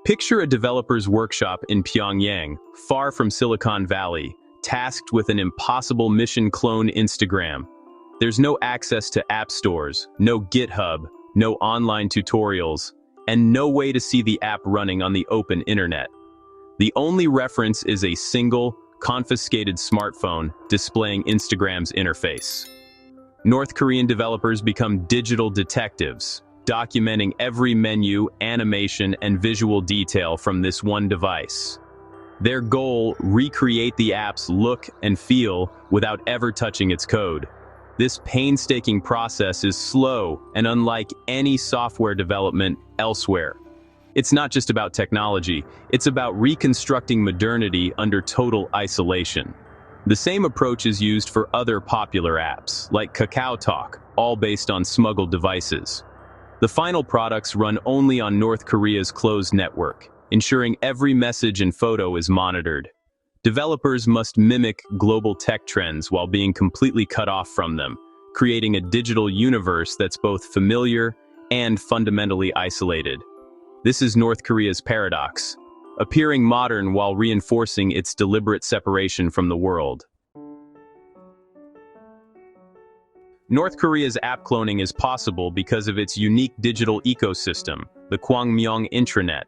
Picture a developer's workshop in Pyongyang, far from Silicon Valley, tasked with an impossible mission: clone Instagram. There's no access to app stores, no GitHub, no online tutorials, and no way to see the app running on the open internet. The only reference is a single, confiscated smartphone displaying Instagram's interface. North Korean developers become digital detectives, documenting every menu, animation, and visual detail from this one device. Their goal: recreate the app's look and feel without ever touching its code. This painstaking process is slow and unlike any software development elsewhere. It's not just about technology, it's about reconstructing modernity under total isolation. The same approach is used for other popular apps, like KakaoTalk, all based on smuggled devices. The final products run only on North Korea's closed network, ensuring every message and photo is monitored. Developers must mimic global tech trends while being completely cut off from them, creating a digital universe that's both familiar and fundamentally isolated. This is North Korea's paradox, appearing modern while reinforcing its deliberate separation from the world. North Korea's app cloning is possible because of its unique digital ecosystem, the Kwangmyong intranet.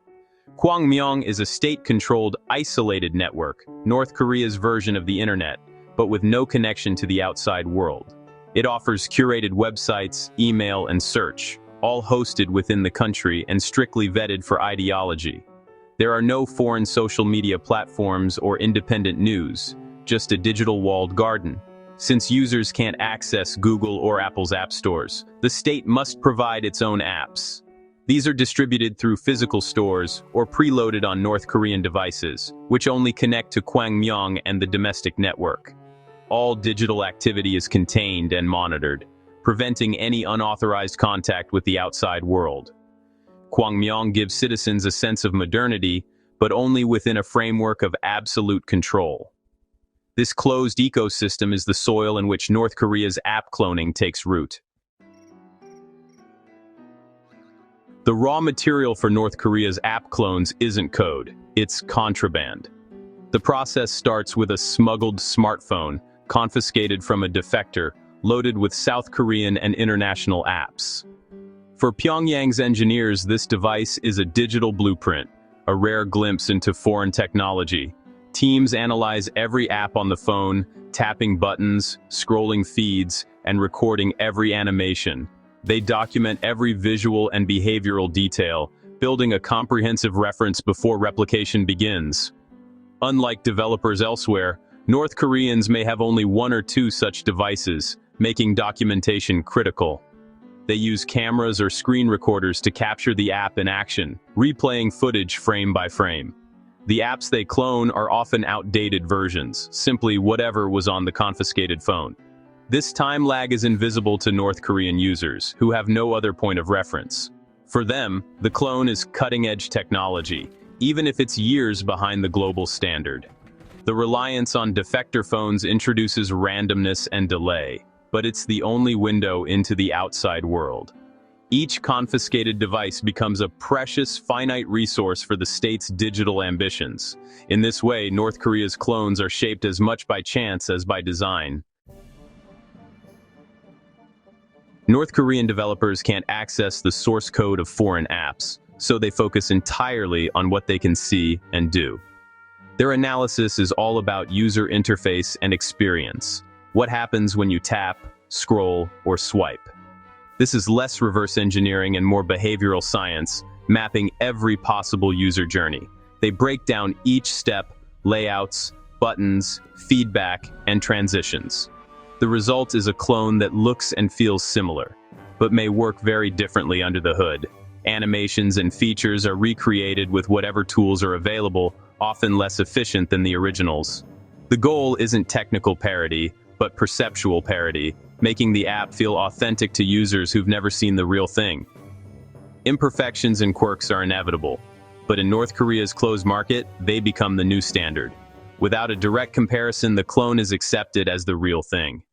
Kwangmyong is a state-controlled, isolated network, North Korea's version of the internet, but with no connection to the outside world. It offers curated websites, email, and search, all hosted within the country and strictly vetted for ideology. There are no foreign social media platforms or independent news, just a digital walled garden. Since users can't access Google or Apple's app stores, the state must provide its own apps. These are distributed through physical stores or preloaded on North Korean devices, which only connect to Kwangmyong and the domestic network. All digital activity is contained and monitored, preventing any unauthorized contact with the outside world. Kwangmyong gives citizens a sense of modernity, but only within a framework of absolute control. This closed ecosystem is the soil in which North Korea's app cloning takes root. The raw material for North Korea's app clones isn't code, it's contraband. The process starts with a smuggled smartphone, confiscated from a defector, loaded with South Korean and international apps. For Pyongyang's engineers, this device is a digital blueprint, a rare glimpse into foreign technology. Teams analyze every app on the phone, tapping buttons, scrolling feeds, and recording every animation. They document every visual and behavioral detail, building a comprehensive reference before replication begins. Unlike developers elsewhere, North Koreans may have only one or two such devices, making documentation critical. They use cameras or screen recorders to capture the app in action, replaying footage frame by frame. The apps they clone are often outdated versions, simply whatever was on the confiscated phone. This time lag is invisible to North Korean users, who have no other point of reference. For them, the clone is cutting-edge technology, even if it's years behind the global standard. The reliance on defector phones introduces randomness and delay, but it's the only window into the outside world. Each confiscated device becomes a precious, finite resource for the state's digital ambitions. In this way, North Korea's clones are shaped as much by chance as by design. North Korean developers can't access the source code of foreign apps, so they focus entirely on what they can see and do. Their analysis is all about user interface and experience. What happens when you tap, scroll, or swipe? This is less reverse engineering and more behavioral science, mapping every possible user journey. They break down each step, layouts, buttons, feedback, and transitions. The result is a clone that looks and feels similar, but may work very differently under the hood. Animations and features are recreated with whatever tools are available, often less efficient than the originals. The goal isn't technical parity, but perceptual parity, making the app feel authentic to users who've never seen the real thing. Imperfections and quirks are inevitable, but in North Korea's closed market, they become the new standard. Without a direct comparison, the clone is accepted as the real thing.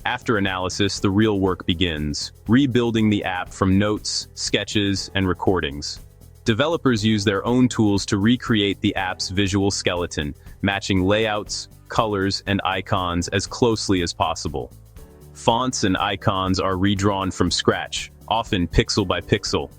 After analysis, the real work begins, rebuilding the app from notes, sketches, and recordings. Developers use their own tools to recreate the app's visual skeleton, matching layouts, colors, and icons as closely as possible. Fonts and icons are redrawn from scratch, often pixel by pixel.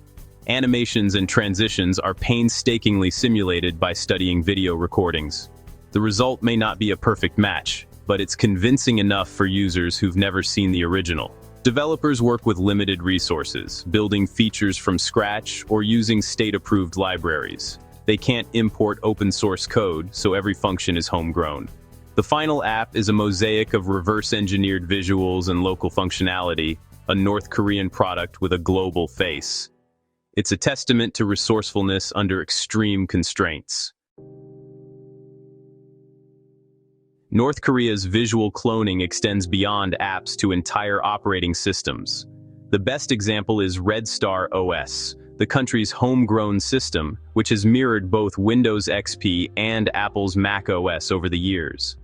Animations and transitions are painstakingly simulated by studying video recordings. The result may not be a perfect match, but it's convincing enough for users who've never seen the original. Developers work with limited resources, building features from scratch or using state-approved libraries. They can't import open-source code, so every function is homegrown. The final app is a mosaic of reverse-engineered visuals and local functionality, a North Korean product with a global face. It's a testament to resourcefulness under extreme constraints. North Korea's visual cloning extends beyond apps to entire operating systems. The best example is Red Star OS, the country's homegrown system, which has mirrored both Windows XP and Apple's Mac OS over the years.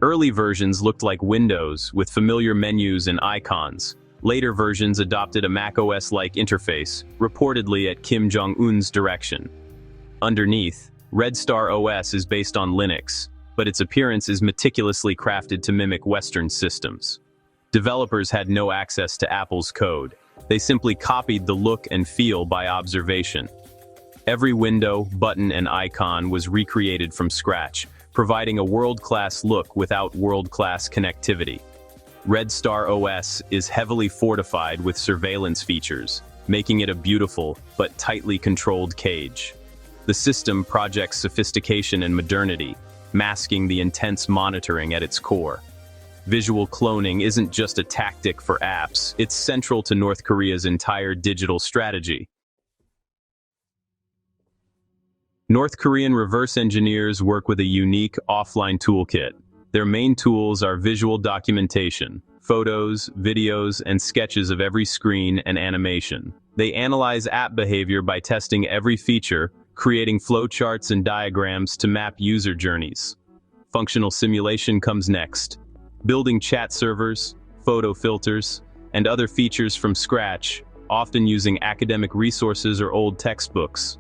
Early versions looked like Windows, with familiar menus and icons. Later versions adopted a Mac OS-like interface, reportedly at Kim Jong-un's direction. Underneath, Red Star OS is based on Linux, but its appearance is meticulously crafted to mimic Western systems. Developers had no access to Apple's code. They simply copied the look and feel by observation. Every window, button, and icon was recreated from scratch, providing a world-class look without world-class connectivity. Red Star OS is heavily fortified with surveillance features, making it a beautiful but tightly controlled cage. The system projects sophistication and modernity, masking the intense monitoring at its core. Visual cloning isn't just a tactic for apps, it's central to North Korea's entire digital strategy. North Korean reverse engineers work with a unique offline toolkit. Their main tools are visual documentation, photos, videos, and sketches of every screen and animation. They analyze app behavior by testing every feature, creating flowcharts and diagrams to map user journeys. Functional simulation comes next, building chat servers, photo filters, and other features from scratch, often using academic resources or old textbooks.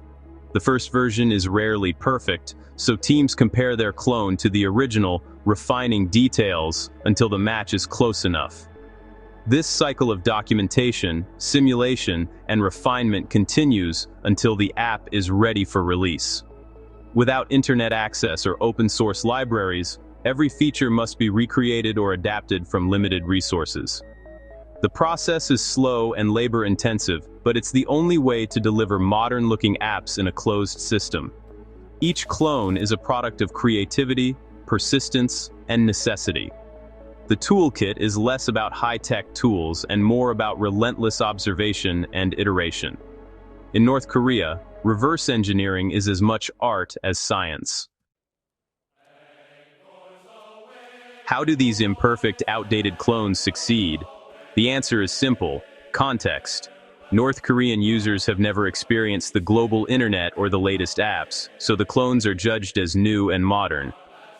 The first version is rarely perfect, so teams compare their clone to the original, refining details until the match is close enough. This cycle of documentation, simulation, and refinement continues until the app is ready for release. Without internet access or open-source libraries, every feature must be recreated or adapted from limited resources. The process is slow and labor-intensive, but it's the only way to deliver modern-looking apps in a closed system. Each clone is a product of creativity, persistence, and necessity. The toolkit is less about high-tech tools and more about relentless observation and iteration. In North Korea, reverse engineering is as much art as science. How do these imperfect, outdated clones succeed? The answer is simple: context. North Korean users have never experienced the global internet or the latest apps, so the clones are judged as new and modern.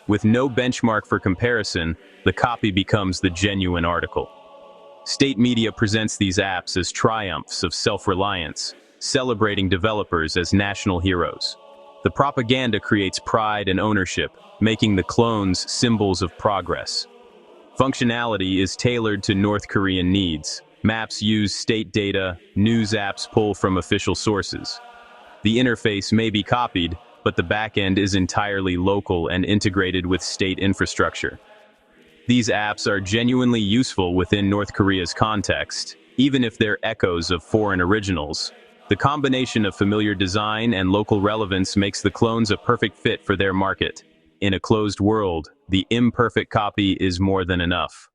With no benchmark for comparison, the copy becomes the genuine article. State media presents these apps as triumphs of self-reliance, celebrating developers as national heroes. The propaganda creates pride and ownership, making the clones symbols of progress. Functionality is tailored to North Korean needs. Maps use state data, news apps pull from official sources. The interface may be copied, but the backend is entirely local and integrated with state infrastructure. These apps are genuinely useful within North Korea's context, even if they're echoes of foreign originals. The combination of familiar design and local relevance makes the clones a perfect fit for their market. In a closed world, the imperfect copy is more than enough.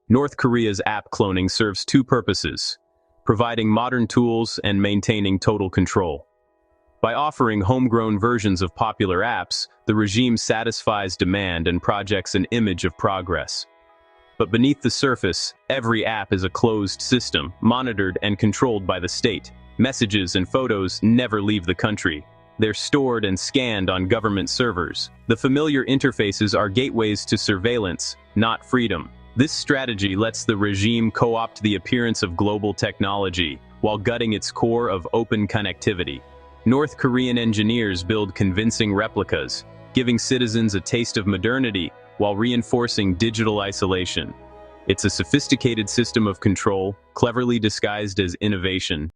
North Korea's app cloning serves two purposes: providing modern tools and maintaining total control. By offering homegrown versions of popular apps, the regime satisfies demand and projects an image of progress. But beneath the surface, every app is a closed system, monitored and controlled by the state. Messages and photos never leave the country. They're stored and scanned on government servers. The familiar interfaces are gateways to surveillance, not freedom. This strategy lets the regime co-opt the appearance of global technology while gutting its core of open connectivity. North Korean engineers build convincing replicas, giving citizens a taste of modernity while reinforcing digital isolation. It's a sophisticated system of control, cleverly disguised as innovation.